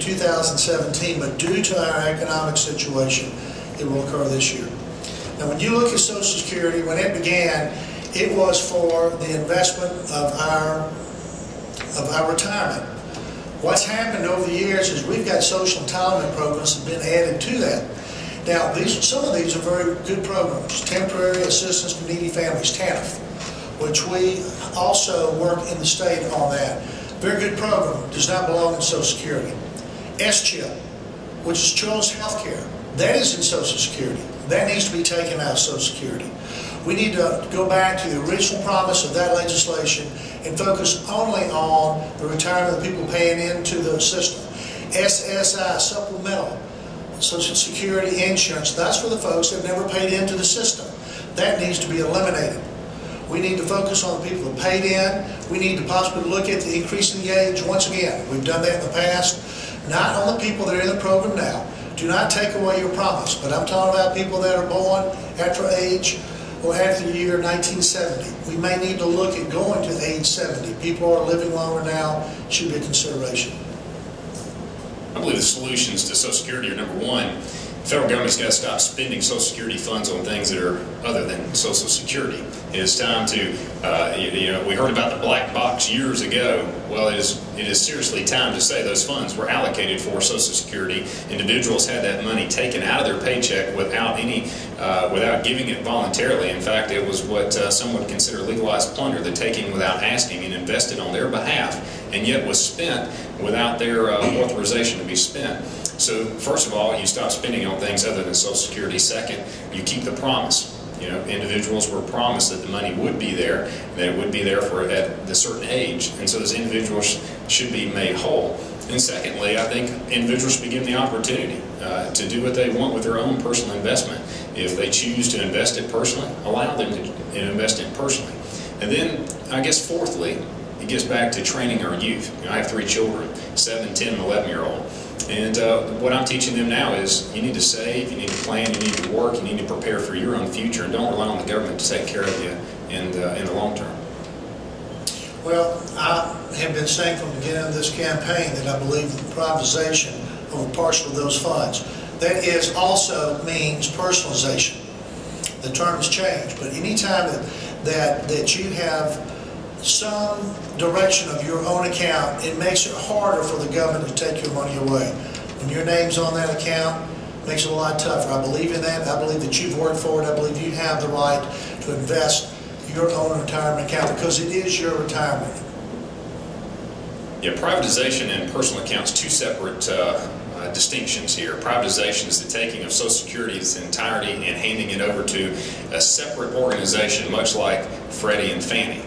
2017, but due to our economic situation, it will occur this year. Now, when you look at Social Security, when it began, it was for the investment of our retirement. What's happened over the years is we've got social entitlement programs that have been added to that. Now, some of these are very good programs. Temporary Assistance for Needy Families, TANF, which we also work in the state on that. Very good program, does not belong in Social Security. S-CHIP, which is Children's Health Care, that is in Social Security. That needs to be taken out of Social Security. We need to go back to the original promise of that legislation and focus only on the retirement of the people paying into the system. SSI, Supplemental Social Security Insurance, that's for the folks that have never paid into the system. That needs to be eliminated. We need to focus on the people that paid in. We need to possibly look at the increasing the age once again. We've done that in the past. Not on the people that are in the program now. Do not take away your promise, but I'm talking about people that are born after age or after the year 1970. We may need to look at going to age 70. People are living longer now. Should be a consideration. I believe the solutions to Social Security are, number one, the federal government's got to stop spending Social Security funds on things that are other than Social Security. It is time to, we heard about the black box years ago. Well, it is seriously time to say those funds were allocated for Social Security. Individuals had that money taken out of their paycheck without giving it voluntarily. In fact, it was what some would consider legalized plunder, the taking without asking and invested on their behalf, and yet was spent without their authorization to be spent. So, first of all, you stop spending on things other than Social Security. Second, you keep the promise. You know, individuals were promised that the money would be there, that it would be there for at a certain age, and so those individuals should be made whole. And secondly, I think individuals should be given the opportunity to do what they want with their own personal investment. If they choose to invest it personally, allow them to invest it personally. And then, I guess fourthly, it gets back to training our youth. You know, I have 3 children, 7, 10, and 11-year-old. And what I'm teaching them now is you need to save, you need to plan, you need to work, you need to prepare for your own future, and don't rely on the government to take care of you in the long term. Well, I have been saying from the beginning of this campaign that I believe in privatization of a portion of those funds. That is also means personalization. The term has changed, but anytime that you have some direction of your own account, it makes it harder for the government to take your money away. When your name's on that account, it makes it a lot tougher. I believe in that. I believe that you've worked for it. I believe you have the right to invest your own retirement account because it is your retirement. Yeah, privatization and personal accounts, two separate distinctions here. Privatization is the taking of Social Security in its entirety and handing it over to a separate organization, much like Freddie and Fannie.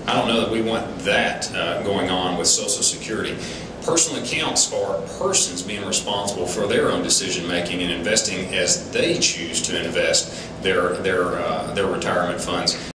I don't know that we want that going on with Social Security. Personal accounts are persons being responsible for their own decision making and investing as they choose to invest their retirement funds.